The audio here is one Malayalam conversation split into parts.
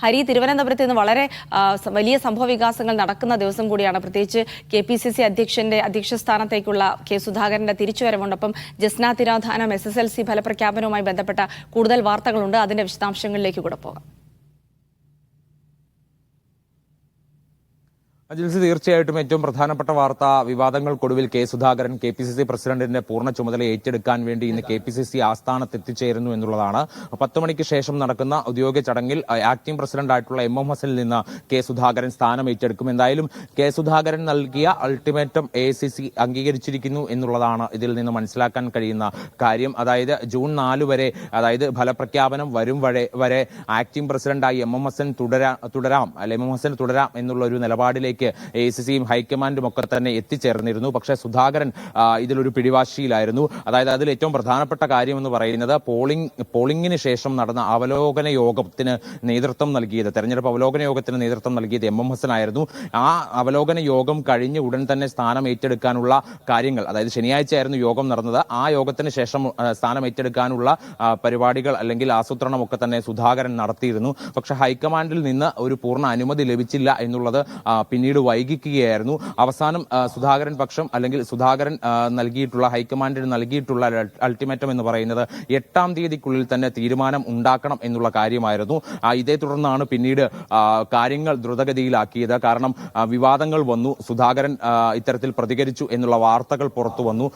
ഹരി, തിരുവനന്തപുരത്ത് ഇന്ന് വളരെ വലിയ സംഭവ വികാസങ്ങൾ നടക്കുന്ന ദിവസം കൂടിയാണ്. പ്രത്യേകിച്ച് KPCC അധ്യക്ഷന്റെ അധ്യക്ഷ സ്ഥാനത്തേക്കുള്ള കെ സുധാകരന്റെ തിരിച്ചുവരവുണ്ടൊപ്പം ജസ്ന തിരോധാനം SSLC ഫലപ്രഖ്യാപനവുമായി ബന്ധപ്പെട്ട കൂടുതൽ വാർത്തകളുണ്ട്. അതിന്റെ വിശദാംശങ്ങളിലേക്ക് കൂടെ പോകാം. ജിൽസി, തീർച്ചയായിട്ടും ഏറ്റവും പ്രധാനപ്പെട്ട വാർത്ത, വിവാദങ്ങൾക്കൊടുവിൽ കെ സുധാകരൻ KPCC പ്രസിഡന്റിന്റെ പൂർണ്ണ ചുമതല ഏറ്റെടുക്കാൻ വേണ്ടി ഇന്ന് KPCC ആസ്ഥാനത്ത് എത്തിച്ചേരുന്നു എന്നുള്ളതാണ്. 10 മണിക്ക് ശേഷം നടക്കുന്ന ഔദ്യോഗിക ചടങ്ങിൽ ആക്ടിംഗ് പ്രസിഡന്റ് ആയിട്ടുള്ള MM ഹസനിൽ നിന്ന് കെ സുധാകരൻ സ്ഥാനം ഏറ്റെടുക്കും. എന്തായാലും കെ സുധാകരൻ നൽകിയ അൾട്ടിമേറ്റം AICC അംഗീകരിച്ചിരിക്കുന്നു എന്നുള്ളതാണ് ഇതിൽ നിന്ന് മനസ്സിലാക്കാൻ കഴിയുന്ന കാര്യം. അതായത് ജൂൺ 4 വരെ, അതായത് ഫലപ്രഖ്യാപനം വരും വരെ ആക്ടിംഗ് പ്രസിഡന്റായി MM ഹസൻ തുടരാം എന്നുള്ള ഒരു നിലപാടിലേക്ക് AICCയും ഹൈക്കമാൻഡും ഒക്കെ തന്നെ എത്തിച്ചേർന്നിരുന്നു. പക്ഷേ സുധാകരൻ ഇതിലൊരു പിടിവാശിയിലായിരുന്നു. അതായത് അതിൽ ഏറ്റവും പ്രധാനപ്പെട്ട കാര്യം എന്ന് പറയുന്നത് പോളിംഗിന് ശേഷം നടന്ന അവലോകന യോഗത്തിന് നേതൃത്വം നൽകിയത്, തെരഞ്ഞെടുപ്പ് അവലോകന യോഗത്തിന് നേതൃത്വം നൽകിയത് MM ഹസനായിരുന്നു. ആ അവലോകന യോഗം കഴിഞ്ഞ് ഉടൻ തന്നെ സ്ഥാനം ഏറ്റെടുക്കാനുള്ള കാര്യങ്ങൾ, അതായത് ശനിയാഴ്ചയായിരുന്നു യോഗം നടന്നത്, ആ യോഗത്തിന് ശേഷം സ്ഥാനം ഏറ്റെടുക്കാനുള്ള പരിപാടികൾ അല്ലെങ്കിൽ ആസൂത്രണമൊക്കെ തന്നെ സുധാകരൻ നടത്തിയിരുന്നു. പക്ഷെ ഹൈക്കമാൻഡിൽ നിന്ന് ഒരു പൂർണ്ണ അനുമതി ലഭിച്ചില്ല എന്നുള്ളത് പിന്നീട് വൈകിക്കുകയായിരുന്നു. അവസാനം സുധാകരൻ പക്ഷം അല്ലെങ്കിൽ സുധാകരൻ നൽകിയിട്ടുള്ള, ഹൈക്കമാൻഡിന് നൽകിയിട്ടുള്ള അൾട്ടിമേറ്റം എന്ന് പറയുന്നത് 8-ാം തീയതിക്കുള്ളിൽ തന്നെ തീരുമാനം ഉണ്ടാക്കണം എന്നുള്ള കാര്യമായിരുന്നു. ഇതേ തുടർന്നാണ് പിന്നീട് കാര്യങ്ങൾ ദ്രുതഗതിയിലാക്കിയത്. കാരണം വിവാദങ്ങൾ വന്നു, സുധാകരൻ ഇത്തരത്തിൽ പ്രതികരിച്ചു എന്നുള്ള വാർത്തകൾ പുറത്തു വന്നു.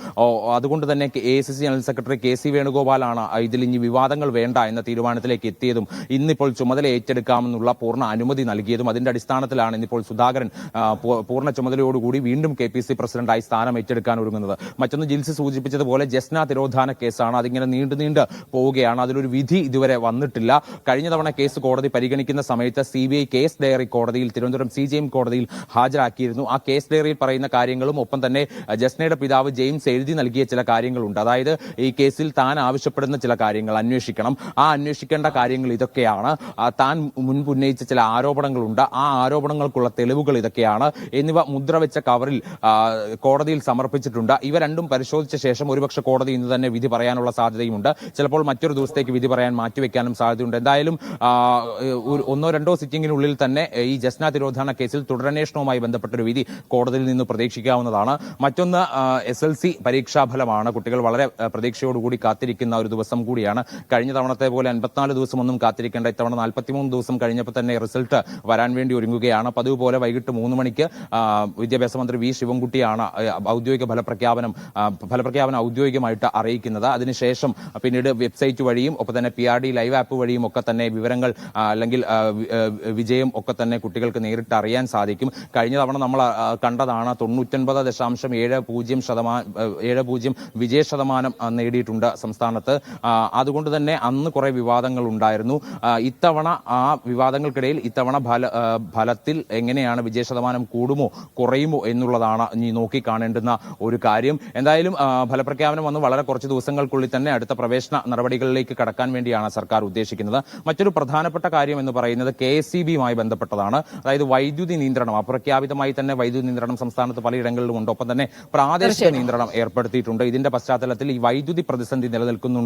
അതുകൊണ്ട് തന്നെ AICC ജനറൽ സെക്രട്ടറി KC വേണുഗോപാലാണ് ഇതിൽ ഇനി വിവാദങ്ങൾ വേണ്ട എന്ന തീരുമാനത്തിലേക്ക് എത്തിയതും ഇന്നിപ്പോൾ ചുമതല ഏറ്റെടുക്കാമെന്നുള്ള പൂർണ്ണ അനുമതി നൽകിയതും. അതിന്റെ അടിസ്ഥാനത്തിലാണ് ഇന്നിപ്പോൾ സുധാകരൻ പൂർണ്ണ ചുമതലയോടുകൂടി വീണ്ടും KPCC പ്രസിഡന്റായി സ്ഥാനം ഏറ്റെടുക്കാൻ ഒരുങ്ങുന്നത്. മറ്റൊന്ന് ജിൽസി സൂചിപ്പിച്ചതുപോലെ ജസ്ന തിരോധാന കേസാണ്. അതിങ്ങനെ നീണ്ടു പോവുകയാണ്. അതിലൊരു വിധി ഇതുവരെ വന്നിട്ടില്ല. കഴിഞ്ഞ തവണ കേസ് കോടതി പരിഗണിക്കുന്ന സമയത്ത് CBI കേസ് ഡയറി കോടതിയിൽ, തിരുവനന്തപുരം CJM കോടതിയിൽ ഹാജരാക്കിയിരുന്നു. ആ കേസ് ഡയറിയിൽ പറയുന്ന കാര്യങ്ങളും ഒപ്പം തന്നെ ജസ്നയുടെ പിതാവ് ജെയിംസ് എഴുതി നൽകിയ ചില കാര്യങ്ങളുണ്ട്. അതായത് ഈ കേസിൽ താൻ ആവശ്യപ്പെടുന്ന ചില കാര്യങ്ങൾ അന്വേഷിക്കണം, ആ അന്വേഷിക്കേണ്ട കാര്യങ്ങൾ ഇതൊക്കെയാണ്, താൻ മുൻപ് ഉന്നയിച്ച ചില ആരോപണങ്ങളുണ്ട്, ആ ആരോപണങ്ങൾക്കുള്ള തെളിവുകൾ ഇതൊക്കെയാണ് എന്നിവ മുദ്രവെച്ച കവറിൽ കോടതിയിൽ സമർപ്പിച്ചിട്ടുണ്ട്. ഇവ രണ്ടും പരിശോധിച്ച ശേഷം ഒരുപക്ഷെ കോടതി ഇന്ന് തന്നെ വിധി പറയാനുള്ള സാധ്യതയുമുണ്ട്. ചിലപ്പോൾ മറ്റൊരു ദിവസത്തേക്ക് വിധി പറയാൻ മാറ്റിവെക്കാനും സാധ്യതയുണ്ട്. എന്തായാലും 1-2 സിറ്റിംഗിനുള്ളിൽ തന്നെ ഈ ജസ്ന തിരോധാന കേസിൽ തുടരന്വേഷണവുമായി ബന്ധപ്പെട്ടൊരു വിധി കോടതിയിൽ നിന്ന് പ്രതീക്ഷിക്കാവുന്നതാണ്. മറ്റൊന്ന് SSLC പരീക്ഷാഫലമാണ്. കുട്ടികൾ വളരെ പ്രതീക്ഷയോടുകൂടി കാത്തിരിക്കുന്ന ഒരു ദിവസം കൂടിയാണ്. കഴിഞ്ഞ തവണത്തെ പോലെ 54 ദിവസമൊന്നും കാത്തിരിക്കേണ്ട, ഇത്തവണ 43 ദിവസം കഴിഞ്ഞപ്പോൾ തന്നെ റിസൾട്ട് വരാൻ വേണ്ടി ഒരുങ്ങുകയാണ്. പതിവ് പോലെ വൈകിട്ട് 3 മണിക്ക് വിദ്യാഭ്യാസ മന്ത്രി V ശിവൻകുട്ടിയാണ് ഔദ്യോഗിക ഫലപ്രഖ്യാപനം ഔദ്യോഗികമായിട്ട് അറിയിക്കുന്നത്. അതിനുശേഷം പിന്നീട് വെബ്സൈറ്റ് വഴിയും ഒപ്പം തന്നെ PRD ലൈവ് ആപ്പ് വഴിയും ഒക്കെ തന്നെ വിവരങ്ങൾ അല്ലെങ്കിൽ വിജയം ഒക്കെ തന്നെ കുട്ടികൾക്ക് നേരിട്ട് അറിയാൻ സാധിക്കും. കഴിഞ്ഞ തവണ നമ്മൾ കണ്ടതാണ് 99.70% വിജയ ശതമാനം നേടിയിട്ടുണ്ട് സംസ്ഥാനത്ത്. അതുകൊണ്ട് തന്നെ അന്ന് കുറെ വിവാദങ്ങൾ ഉണ്ടായിരുന്നു. ഇത്തവണ ആ വിവാദങ്ങൾക്കിടയിൽ ഇത്തവണ ഫലത്തിൽ എങ്ങനെയാണ് വിജയ ശതമാനം കൂടുമോ കുറയുമോ എന്നുള്ളതാണ് ഇനി നോക്കിക്കാണേണ്ടുന്ന ഒരു കാര്യം. എന്തായാലും ഫലപ്രഖ്യാപനം വന്ന് വളരെ കുറച്ച് ദിവസങ്ങൾക്കുള്ളിൽ തന്നെ അടുത്ത പ്രവേശന നടപടികളിലേക്ക് കടക്കാൻ വേണ്ടിയാണ് സർക്കാർ ഉദ്ദേശിക്കുന്നത്. മറ്റൊരു പ്രധാനപ്പെട്ട കാര്യം എന്ന് പറയുന്നത് KSEBയുമായി ബന്ധപ്പെട്ടതാണ്. അതായത് വൈദ്യുതി നിയന്ത്രണം, അപ്രഖ്യാപിതമായി തന്നെ വൈദ്യുതി നിയന്ത്രണം സംസ്ഥാനത്ത് പലയിടങ്ങളിലും ഉണ്ട്. ഒപ്പം തന്നെ പ്രാദേശിക നിയന്ത്രണം ഏർപ്പെടുത്തിയിട്ടുണ്ട്. ഇതിന്റെ പശ്ചാത്തലത്തിൽ ഈ വൈദ്യുതി പ്രതിസന്ധി നിലനിൽക്കുന്നു.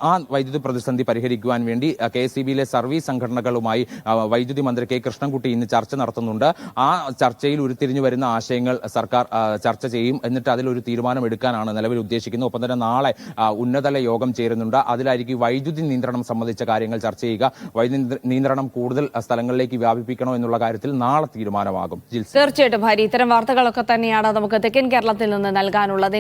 ആ വൈദ്യുതി പ്രതിസന്ധി പരിഹരിക്കുവാൻ വേണ്ടി KSEBയിലെ സർവീസ് സംഘടനകളുമായി വൈദ്യുതി മന്ത്രി K കൃഷ്ണൻകുട്ടി ഇന്ന് ചർച്ച നടത്തുന്നുണ്ട്. ആ ചർച്ചയിൽ ഉരുത്തിരിഞ്ഞു വരുന്ന ആശയങ്ങൾ സർക്കാർ ചർച്ച ചെയ്യും. എന്നിട്ട് അതിലൊരു തീരുമാനം എടുക്കാനാണ് നിലവിൽ ഉദ്ദേശിക്കുന്നത്. ഒപ്പം തന്നെ നാളെ ഉന്നതതല യോഗം ചേരുന്നുണ്ട്. അതിലായിരിക്കും വൈദ്യുതി നിയന്ത്രണം സംബന്ധിച്ച കാര്യങ്ങൾ ചർച്ച ചെയ്യുക. വൈദ്യുതി നിയന്ത്രണം കൂടുതൽ സ്ഥലങ്ങളിലേക്ക് വ്യാപിപ്പിക്കണോ എന്നുള്ള കാര്യത്തിൽ നാളെ തീരുമാനമാകും. തീർച്ചയായിട്ടും ഭാര്യ, ഇത്തരം വാർത്തകളൊക്കെ തന്നെയാണ് നമുക്ക് തെക്കൻ കേരളത്തിൽ നിന്ന് നൽകാനുള്ളത്.